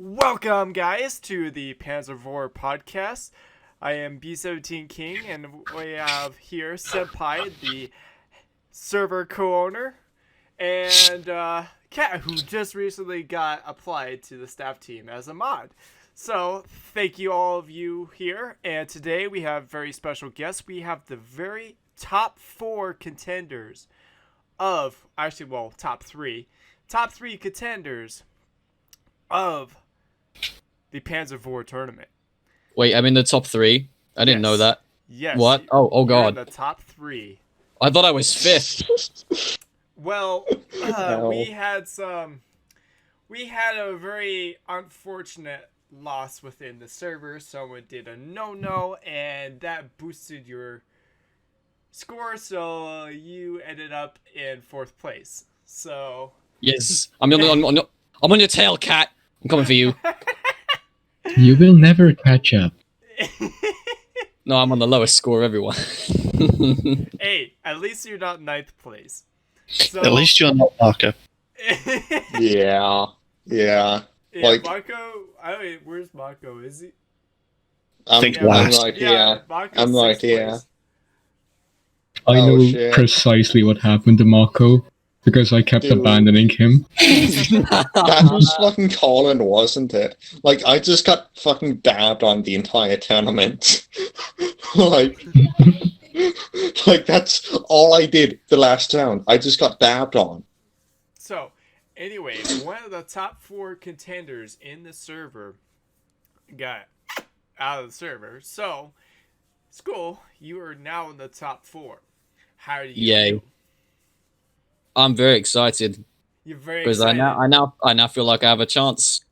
Welcome, guys, to the Panzer Vor podcast. I am B17 King, and we have here Senpai, the server co-owner, and Kat, who just recently got applied to the staff team as a mod. So, thank you all of you here, and today we have very special guests. We have the very top 4 contenders of, top 3 contenders of the Panzer Vor tournament. Wait, I'm in the top 3. I didn't know that. Yes. What? Oh You're god. in the top 3. I thought I was 5th. Well, we had a very unfortunate loss within the server. Someone did a no-no, and that boosted your score, so you ended up in 4th place. So Yes. I'm on your tail, cat. I'm coming for you. You will never catch up. No, I'm on the lowest score of everyone. Hey, at least you're not 9th place. So, At least you're not Marco. Yeah, Yeah. Like, Mako. Where's Mako? Is he? I'm Yeah, last. Mako's I'm right 6th here. place. I Oh, know shit. precisely what happened to Marco because I kept Dude. abandoning him. That was fucking Colin, wasn't it? Like, I just got fucking dabbed on the entire tournament. like, like, that's all I did the last round. I just got dabbed on. So, anyway, one of the top 4 contenders in the server got out of the server. So, School, you are now in the top 4. How do you Yay. feel? I'm very excited You're very because excited. I now feel like I have a chance.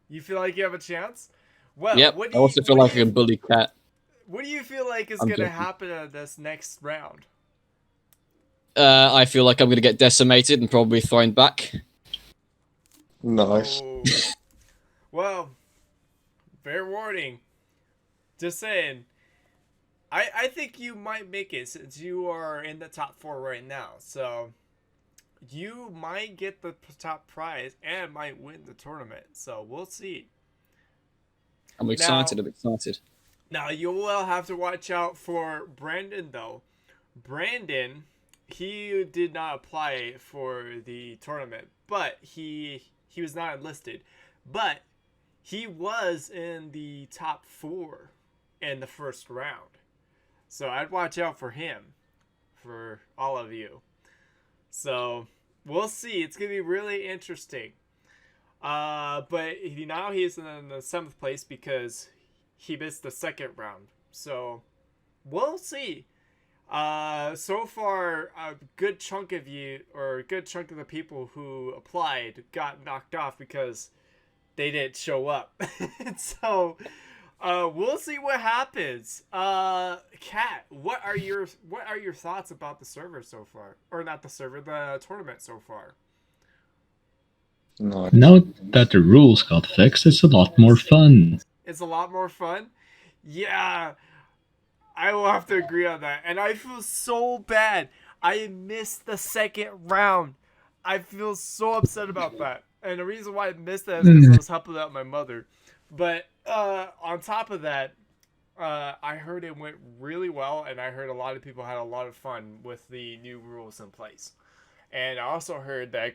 You feel like you have a chance? Well, Yep. what I do also you, feel what like do I you, can bully cat. what do you feel like is I'm going to joking. happen in this next round? I feel like I'm gonna get decimated and probably thrown back. Nice. Oh. Well, fair warning. Just saying. I think you might make it since you are in the top 4 right now. So you might get the top prize and might win the tournament. So we'll see. I'm excited. I'm excited. Now you will have to watch out for Brandon though. Brandon, he did not apply for the tournament, but he was not enlisted. But he was in the top 4 in the first round. So I'd watch out for him, for all of you. So we'll see. It's gonna be really interesting. But now he's in the 7th place because he missed the 2nd round. So we'll see. So far, a good chunk of you, or a good chunk of the people who applied, got knocked off because they didn't show up. So we'll see what happens. Kat, what are your thoughts about the server so far, or not the server, the tournament so far? Nice. Now that the rules got fixed, it's a lot more fun. It's a lot more fun. Yeah, I will have to agree on that. And I feel so bad. I missed the 2nd round. I feel so upset about that. And the reason why I missed that is because I was helping out my mother. But on top of that, I heard it went really well, and I heard a lot of people had a lot of fun with the new rules in place. And I also heard that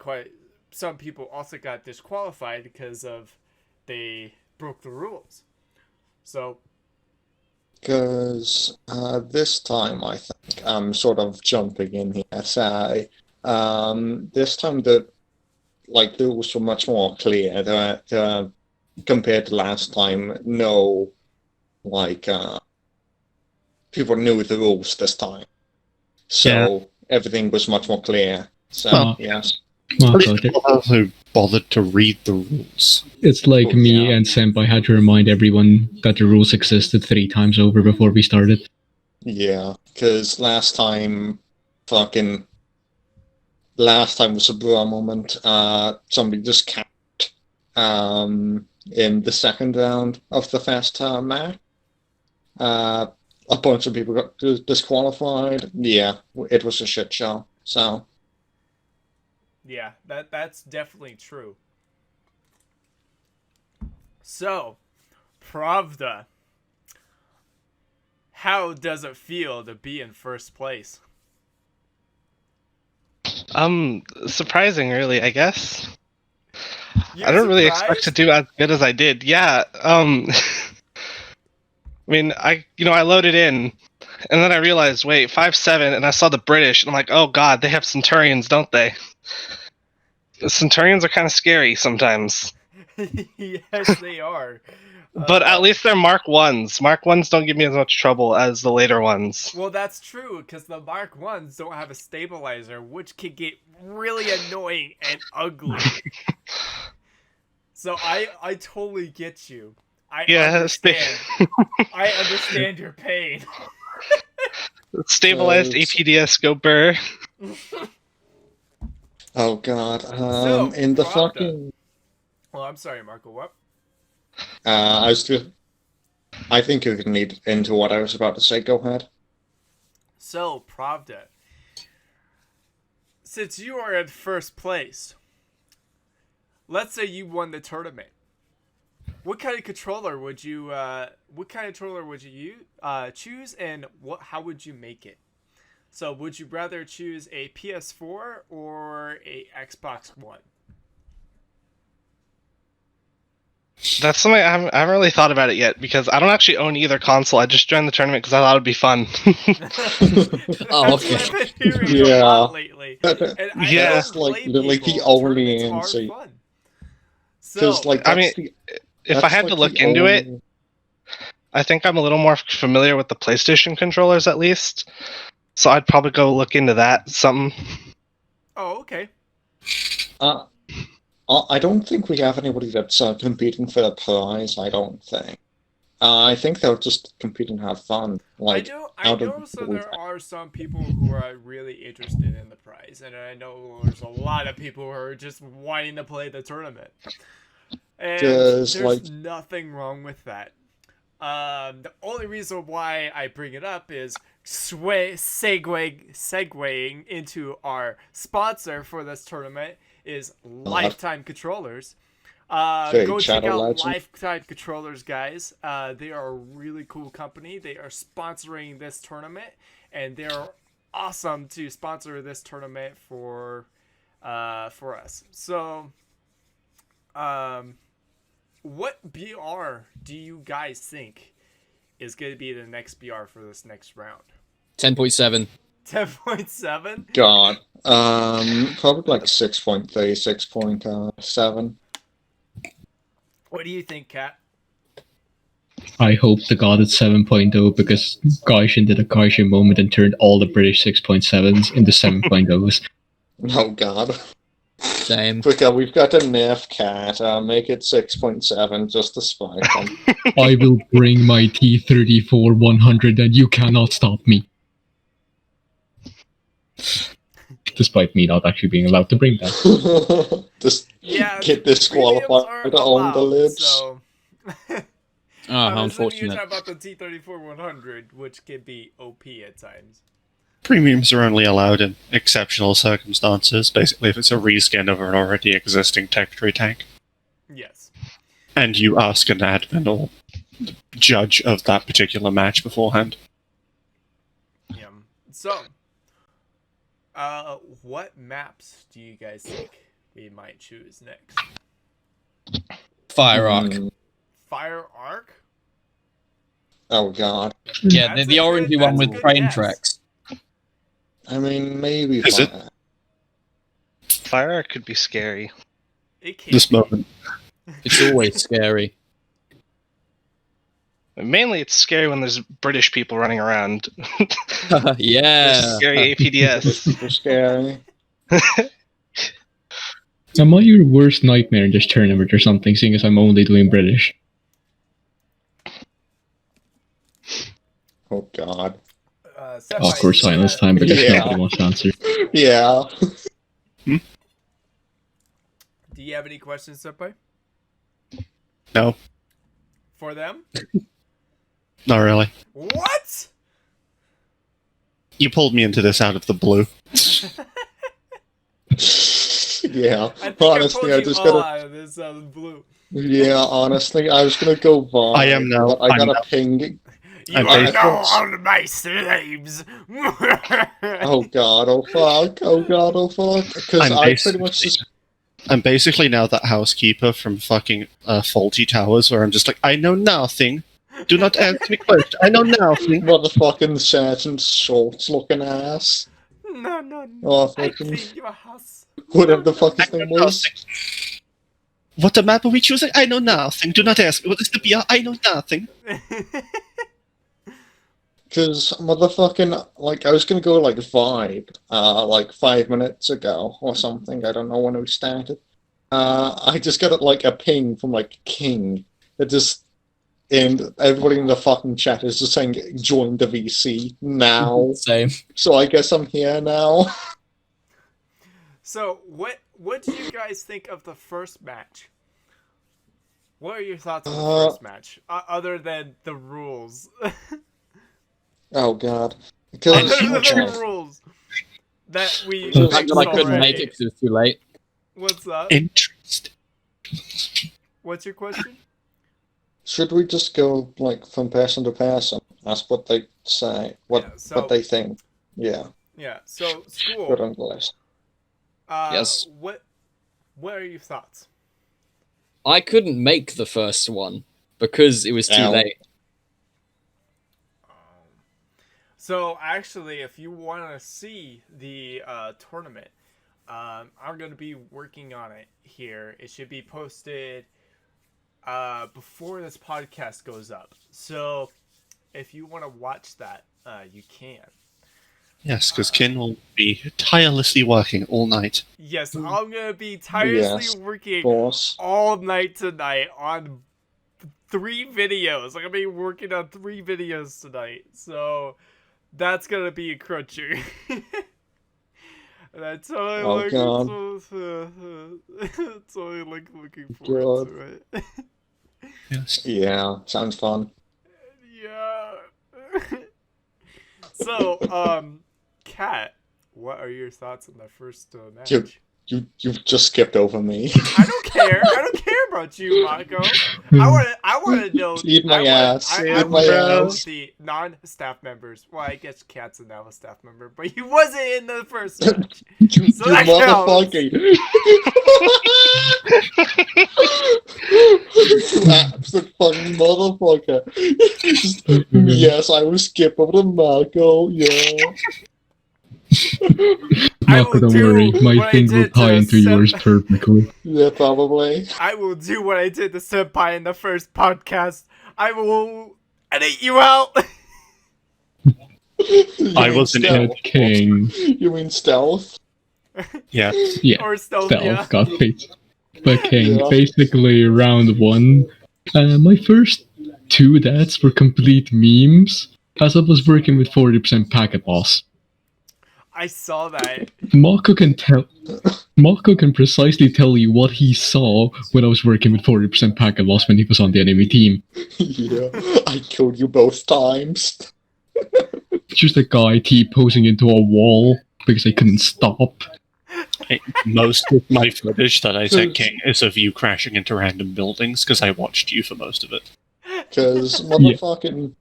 some people also got disqualified because of they broke the rules. So Because this time, I think I'm sort of jumping in here. So, this time the rules were much more clear. Compared to last time, no, people knew the rules this time. So everything was much more clear. So, Well, yes. Marco, People also bothered to read the rules. it's like Oh, me yeah. and Senpai had to remind everyone that the rules existed 3 times over before we started. Yeah, because last time was a bra moment. Somebody just capped in the 2nd round of the first match. A bunch of people got disqualified. Yeah, it was a shit show. So yeah, that's definitely true. So, Pravda, how does it feel to be in first place? Surprising, really, I guess. You're I don't really expect to surprised? do as good as I did. Yeah. I mean, I loaded in, and then I realized, wait, 5-7, and I saw the British, and I'm like, oh god, they have Centurions, don't they? The Centurions are kind of scary sometimes. Yes, they are. But at least they're Mark 1s. Mark 1s don't give me as much trouble as the later ones. Well, that's true, because the Mark 1s don't have a stabilizer, which can get really annoying and ugly. So I totally get you. I understand your pain. Stabilized APDS go burr. Oh god. So, In the Pravda. fucking. Well, I'm sorry, Marco. What? I think you can lead into what I was about to say. Go ahead. So, Pravda, since you are in first place, let's say you won the tournament. What kind of controller would you choose, and how would you make it? So, would you rather choose a PS4 or a Xbox One? That's something I haven't really thought about it yet, because I don't actually own either console. I just joined the tournament because I thought it'd be fun. Oh, That's okay. what I've been hearing a lot lately. And I Yeah. don't That's like blame literally people. the only Tournaments are answer. fun. So, Because like I that's mean, the, if I that's, had like, to look the into it, only- I think I'm a little more familiar with the PlayStation controllers, at least. So I'd probably go look into that. Something. oh, okay. I don't think we have anybody that's competing for the prize. I don't think. I think they'll just compete and have fun. Like I out of know. So the- there are some people who are really interested in the prize, and I know there's a lot of people who are just wanting to play the tournament. And Just, there's like- nothing wrong with that. The only reason why I bring it up is segueing into our sponsor for this tournament is Lifetime Controllers. Go check Shadow out Legend. Lifetime Controllers, guys. They are a really cool company. They are sponsoring this tournament, and they're awesome to sponsor this tournament for us. So, what BR do you guys think is going to be the next BR for this next round? 10.7. 10.7? God. Probably like 6.3, 6.7. What do you think, Kat? I hope to God it's 7.0 because Gaishin did a Gaishin moment and turned all the British 6.7s into 7.0s. Oh god. Same. Quicker, we've got a nerf cat. Make it 6.7 just to spite them. I will bring my T-34 100 and you cannot stop me. Despite me not actually being allowed to bring that. Just Yeah, get premiums disqualified aren't on the allowed, lips. So. Oh, how You're unfortunate. talking about the T-34 100, which can be OP at times. Premiums are only allowed in exceptional circumstances, basically if it's a reskin of an already existing Tech-Tree tank. Yes. And you ask an admin or judge of that particular match beforehand. Yeah. So, what maps do you guys think we might choose next? Fire Arc. Fire Arc? Oh god. Yeah, That's the a orangey good- one that's a with good train guess. tracks. I mean, maybe. Is it? Fire Arc could be scary. It can This be. moment. It's always scary. Mainly, it's scary when there's British people running around. Yeah. There's scary APDS. Super scary. Am I your worst nightmare in this tournament or something, seeing as I'm only doing British? Oh god. Senpai, Awkward silence time because Yeah. nobody wants to answer. Yeah. Do you have any questions, Senpai? No, For them? not really. What? You pulled me into this out of the blue. Yeah. I think Honestly, I I pulled just you all gotta. out of this blue. Yeah, honestly, I was gonna go Vine. I am now- But I I'm got now- a ping. You I'm are based- now on my slaves. Oh god, oh fuck, oh god, oh fuck. Because I'm I pretty much basically- just. I'm basically now that housekeeper from fucking Faulty Towers, where I'm just like, I know nothing. Do not ask me questions. I know nothing. Motherfucking Sergeant Schultz looking ass. No. Oh, I fucking. clean your house. Whatever the fuck I his know name was. nothing. What map are we choosing? I know nothing. Do not ask me. What is the BR? I know nothing. Because motherfucking, like, I was gonna go, like, Vibe, like, 5 minutes ago or something. I don't know when we started. I just got, like, a ping from, like, King. That just, and everybody in the fucking chat is just saying, join the VC now. Same. So I guess I'm here now. So, what did you guys think of the first match? What are your thoughts on the first match, other than the rules? Oh, God. Other Because, than the okay. rules that we The fact that I couldn't already. make it because it was too late. What's up? Interesting. What's your question? Should we just go, like, from person to person? Ask what they say, Yeah, so- what they think. Yeah, Yeah. So, good school. English. Yes. What are your thoughts? I couldn't make the first one because it was too Ow. late. So actually, if you want to see the tournament, I'm going to be working on it here. It should be posted before this podcast goes up. So if you want to watch that, you can. Yes, because Kin will be tirelessly working all night. Yes, I'm going to be tirelessly Yes, working Boss. all night tonight on 3 videos. I'm going to be working on 3 videos tonight. So that's going to be a cruncher. That's all I Oh, like. God. That's all I like looking forward to, right? Yes. Yeah, sounds fun. Yeah. So, Kat, what are your thoughts on the first match? You've just skipped over me. I don't care. I don't care about you, Mako. I want to know. Eat my ass. I Eat my want to know ass. the non-staff members. Well, I guess Kat's now a staff member, but he wasn't in the first match. You So that motherfucker. Absolute fucking motherfucker. Yes, I will skip over to Marco. Yeah. I Marco, will don't do worry. My what I thing will did tie to into yours perfectly. Yeah, probably. I will do what I did to Senpai in the first podcast. I will edit you out. I wasn't stealth. Ed King. You mean stealth? Yeah. Yeah, Or stealth, stealth yeah. got face. But King, Yeah. basically round 1, my first 2 deaths were complete memes, as I was working with 40% packet loss. I saw that. Marco can precisely tell you what he saw when I was working with 40% packet loss when he was on the enemy team. Yeah, I killed you both times. Just a guy T-posing into a wall because I couldn't stop. Most of my footage that I sent King is of you crashing into random buildings because I watched you for most of it. Because motherfucking,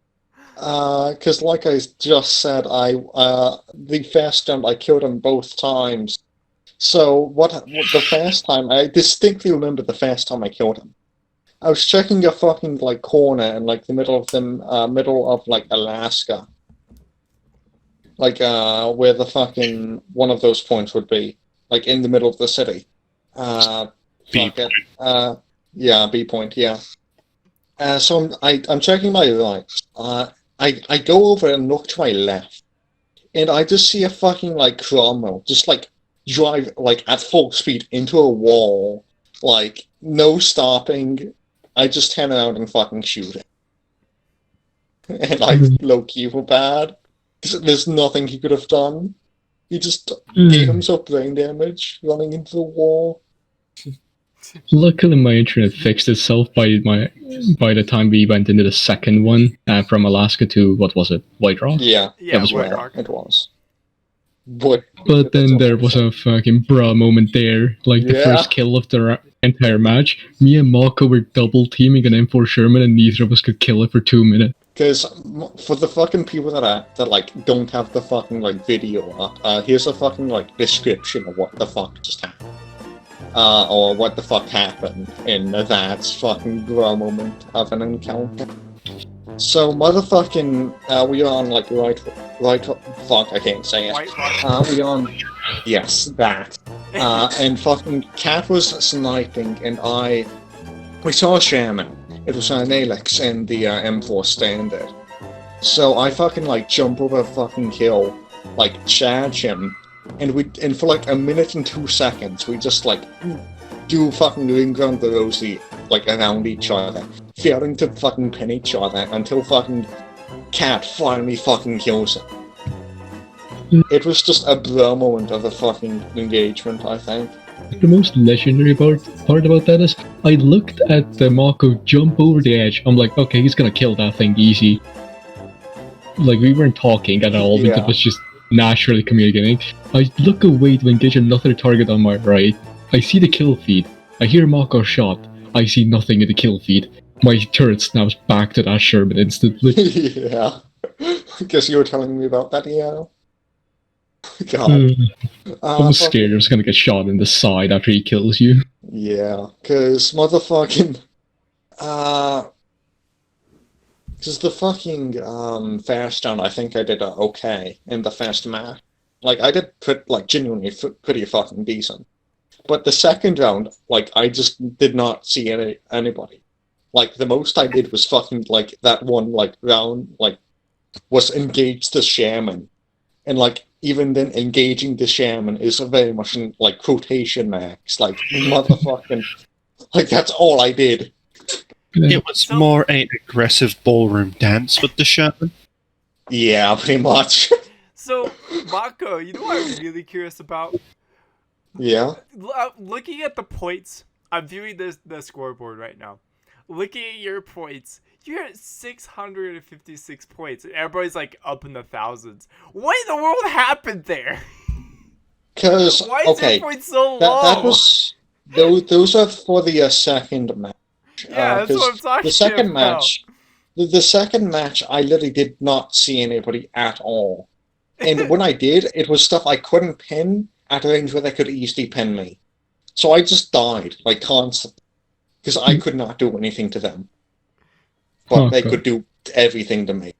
because like I just said, the first jump I killed him both times. So what the first time I distinctly remember the first time I killed him. I was checking a fucking like corner in like the middle of like Alaska, like where the fucking one of those points would be, like in the middle of the city. B Fuck it. Yeah, B point. Yeah. So I'm checking my right. I go over and look to my left, and I just see a fucking like Cromwell just like drive like at full speed into a wall, like no stopping. I just turn around and fucking shoot him, and I low key feel bad. There's nothing he could have done. He just gave himself brain damage running into the wall. Luckily, my internet fixed itself by the time we went into the second one from Alaska to what was it, White Rock? Yeah, Yeah, was White yeah, Rock. it was. But But then there was a fucking bra moment there, like the Yeah. first kill of the entire match. Me and Marco were double teaming an M4 Sherman, and neither of us could kill it for 2 minutes. Because for the fucking people that like don't have the fucking like video up, here's a fucking like description of what the fuck just happened, or what the fuck happened in that fucking bro moment of an encounter. So motherfucking, we on like right, fuck, I can't say it. We on, yes, that. And fucking Cat was sniping, and we saw a Shaman. It was an Alex in the M4 Standard. So I fucking like jump over a fucking hill, like charge him, and for like a minute and 2 seconds, we just like do fucking ring around the rosy, like around each other, failing to fucking pin each other until fucking Cat finally fucking kills him. It was just a bro moment of the fucking engagement, I think. The most legendary part about that is, I looked at the Marco jump over the edge. I'm like, okay, he's gonna kill that thing easy. Like, we weren't talking at all, Yeah. it was just naturally communicating. I look away to engage another target on my right. I see the kill feed. I hear Marco shot. I see nothing in the kill feed. My turret snaps back to that Sherman instantly. Yeah. Guess you were telling me about that, yeah. God. I'm scared I was gonna get shot in the side after he kills you. Yeah, because motherfucking, because the fucking fast round, I think I did okay in the first match. Like, I did genuinely pretty fucking decent. But the second round, like, I just did not see anybody. Like, the most I did was fucking, like, that one, like, round, like, was engage the Shaman. And, like, even then, engaging the Shaman is very much in, like, quotation marks. Like, motherfucking, like, that's all I did. It was more an aggressive ballroom dance with the Sherman. Yeah, pretty much. So, Mako, you know what I'm really curious about? Yeah. Looking at the points, I'm viewing the scoreboard right now. Looking at your points, you're at 656 points, and everybody's like up in the thousands. What in the world happened there? Because, Why is okay, your point so low? that was, those are for the second match. Yeah, that's what I'm talking the second about. match, the second match, I literally did not see anybody at all. And when I did, it was stuff I couldn't pin at a range where they could easily pin me. So I just died, like, constantly. Because I could not do anything to them. But they could do everything to me.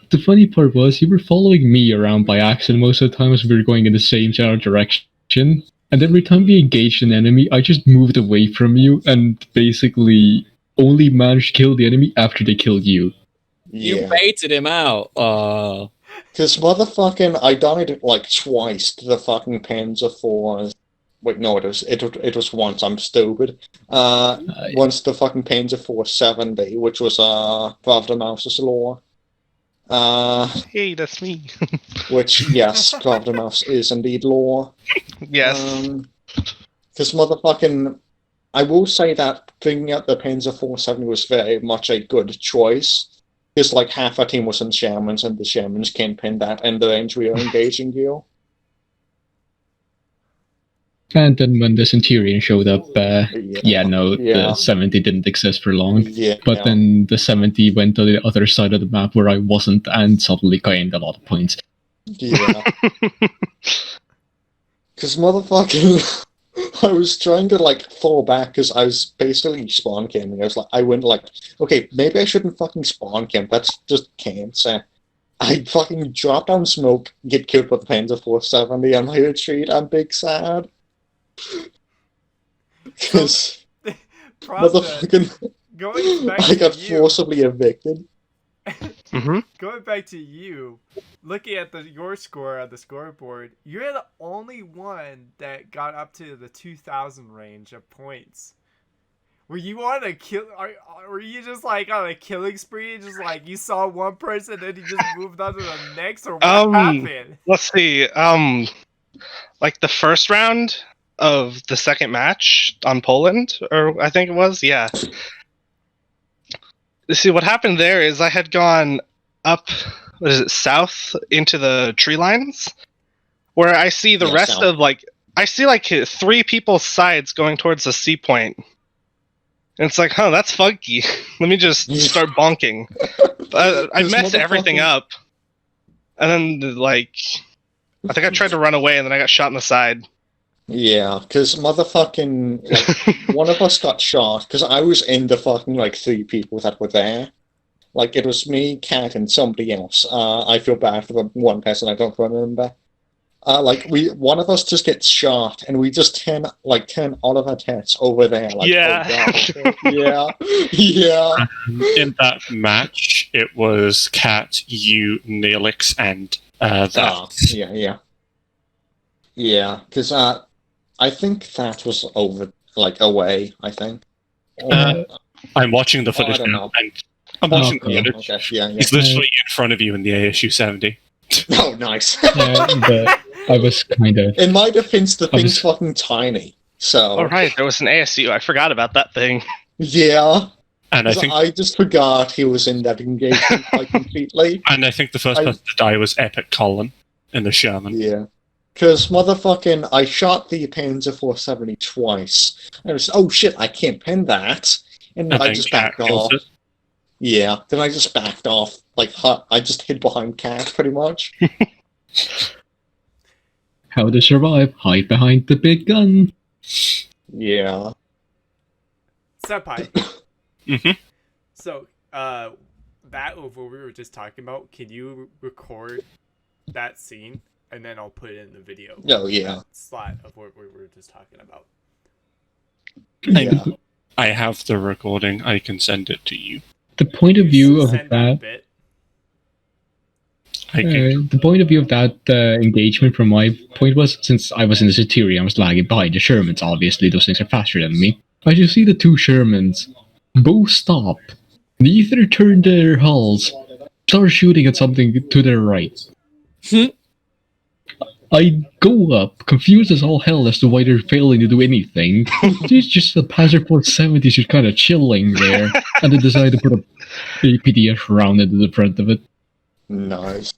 The funny part was, you were following me around by accident most of the time as we were going in the same general direction. And every time we engaged an enemy, I just moved away from you and basically only managed to kill the enemy after they killed you. You baited him out. Because motherfucking, I died like twice to the fucking Panzer Vor. Wait, no, it was once. I'm stupid. Once the fucking Panzer IV 70, which was Pravda Mouse's law. Hey, that's me. Which, yes, Pravda Mouse is indeed law. Yes. Because motherfucking, I will say that bringing out the Panzer 470 was very much a good choice. Because like half our team was in Shamans, and the Shamans can't pin that in the range we are engaging you. And then when the Centurion showed up, the 70 didn't exist for long. But then the 70 went to the other side of the map where I wasn't, and suddenly gained a lot of points. Yeah. Because motherfucking, I was trying to like fall back because I was basically spawn camping. I went like, okay, maybe I shouldn't fucking spawn camp. That's just cancer. I fucking drop down smoke, get killed with the Panzer 470 on my retreat. I'm big sad. Because motherfucking, I got forcibly evicted. Going back to you, looking at your score on the scoreboard, you're the only one that got up to the 2,000 range of points. Were you on a kill? Were you just like on a killing spree? Just like you saw one person and then you just moved on to the next, or what happened? Let's see. Like the first round of the second match on Poland, or I think it was, yeah. See, what happened there is I had gone up, south into the tree lines, where I see the rest of, like, I see, like, 3 people's sides going towards the sea point, And it's like, huh, that's funky. Let me just start bonking. I This messed everything motherfucking- up. And then, like, I think I tried to run away and then I got shot in the side. Yeah, because motherfucking, like, one of us got shot, because I was in the fucking, like, 3 people that were there. Like, it was me, Cat, and somebody else. I feel bad for the one person I don't remember. One of us just gets shot, and we just turn all of our heads over there, like, Yeah. oh god. Yeah. In that match, it was Cat, you, Neelix, and that. Yeah, because I think that was away, I think. I'm watching the footage I don't now, know. and I'm watching the Okay. footage. Okay, yeah. He's literally in front of you in the ASU 70. Oh, nice. But I was kind of. In my defense, the I was- thing's fucking tiny. So, Oh, right, there was an ASU. I forgot about that thing. yeah. And I 'Cause think I just forgot he was in that engagement completely. the first person to die was Epic Colin in the Sherman. Yeah. Because motherfucking, I shot the Panzer 470 twice. And I was, oh shit, I can't pin that. And And I then just Cat backed kills off. it. Yeah, then I just backed off. I just hid behind Cat, pretty much. How to survive? Hide behind the big gun. Yeah. Senpai. Mhm. So, that of what we were just talking about, can you record that scene? And then I'll put it in the video. Oh, yeah. That slot of what we were just talking about. Yeah. I have the recording. I can send it to you. The point of view of Send that. bit. I can. The point of view of that engagement from my point was, since I was in the Centurion, I was lagging behind the Shermans, obviously, those things are faster than me. I just see the 2 Shermans both stop. Neither turn their hulls, start shooting at something to their right. I go up, confused as all hell as to why they're failing to do anything. There's just a Panzer 470 just kind of chilling there, and they decide to put a APDF round into the front of it. Nice.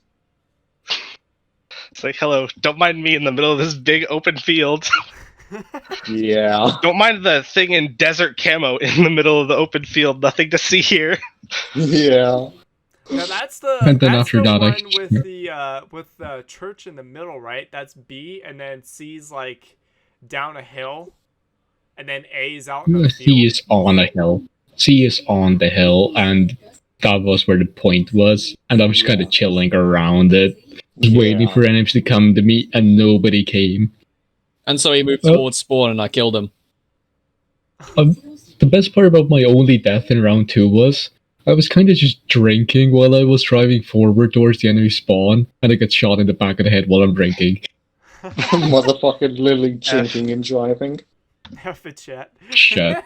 It's like, hello, don't mind me in the middle of this big open field. Yeah. Don't mind the thing in desert camo in the middle of the open field. Nothing to see here. Yeah. Now that's the And then that's after the that, I- one with the church in the middle, right? That's B, and then C's like down a hill, and then A is out in the C field. is on a hill. C is on the hill, and that was where the point was. And I was kind of chilling around it, just waiting for enemies to come to me, and nobody came. And so he moved Oh. towards spawn and I killed him. The best part about my only death in round 2 was I was kind of just drinking while I was driving forward towards the enemy spawn, and I got shot in the back of the head while I'm drinking. Motherfucking Lily drinking and driving. F it, chat. Shit.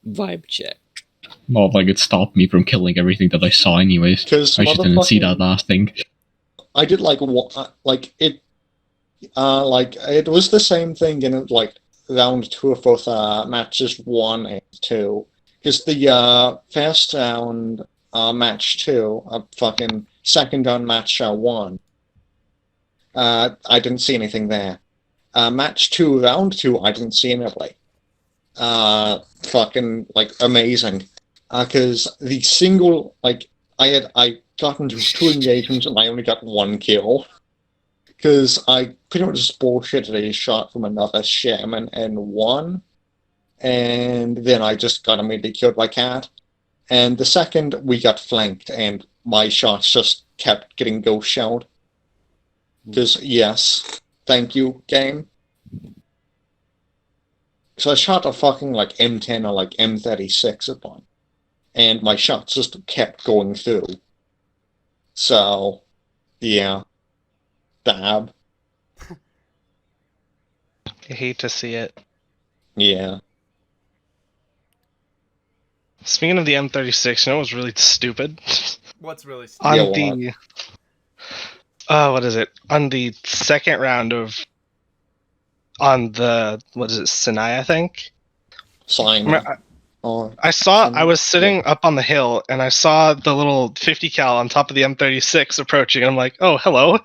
Vibe check. Well, like, it stopped me from killing everything that I saw anyways. Because I just didn't see that last thing. I did it was the same thing in round 2 of both matches 1 and 2. Because the first round match 2, fucking second round match 1, I didn't see anything there. Match 2, round 2, I didn't see anybody. Fucking amazing. Because the single I got into 2 engagements and I only got 1 kill. Because I pretty much just bullshitted a shot from another Sherman and won. And then I just got immediately killed by Cat. And the second, we got flanked, and my shots just kept getting ghost shelled. Because, yes, thank you, game. So I shot a fucking M10 or M36 at one. And my shots just kept going through. So, yeah. Dab. I hate to see it. Yeah. Speaking of the M36, you know what was really stupid? What's really On Yeah, what? the what is it? On the second round on the Sinai, I think. Simon. I Sinai? was sitting up on the hill and I saw the little 50 cal on top of the M36 approaching, and I'm like, oh, hello.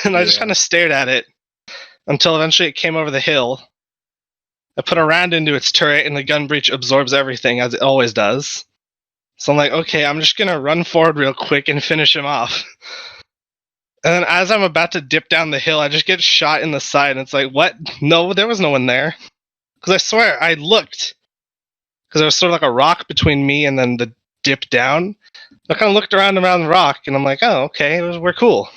And I just Yeah. kind of stared at it until eventually it came over the hill. I put a round into its turret, and the gun breech absorbs everything, as it always does. So I'm like, okay, I'm just going to run forward real quick and finish him off. And then as I'm about to dip down the hill, I just get shot in the side, and it's like, what? No, there was no one there. Because I swear, I looked. Because there was sort of like a rock between me and then the dip down. I kind of looked around the rock, and I'm like, oh, okay, we're cool.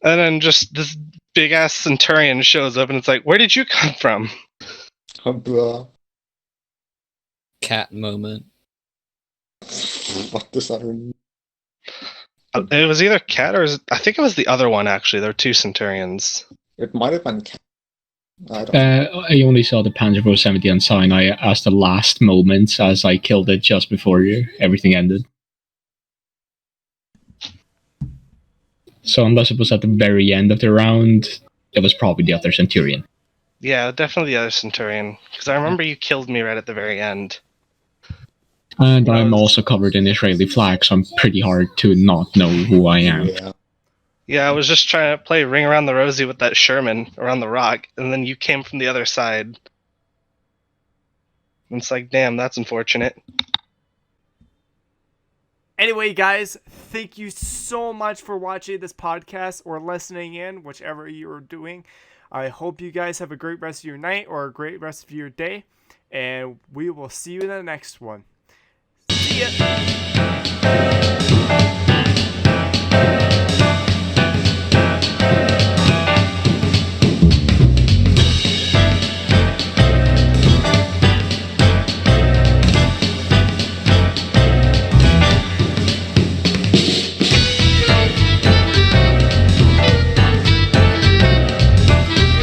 And then just this big-ass Centurion shows up, and it's like, where did you come from? Oh, blah. Cat moment. What does that mean? It was either Cat or I think it was the other one, actually. There were two Centurions. It might have been Cat. I don't know. I only saw the Panzer Vor 70 on Sinai as the last moments as I killed it just before everything ended. So unless it was at the very end of the round, it was probably the other Centurion. Yeah, definitely the other Centurion. Because I remember you killed me right at the very end. And I'm also covered in Israeli flag, so I'm pretty hard to not know who I am. Yeah. Yeah, I was just trying to play Ring Around the Rosie with that Sherman around the rock, and then you came from the other side. And it's like, damn, that's unfortunate. Anyway, guys, thank you so much for watching this podcast or listening in, whichever you're doing. I hope you guys have a great rest of your night or a great rest of your day, and we will see you in the next one. See ya!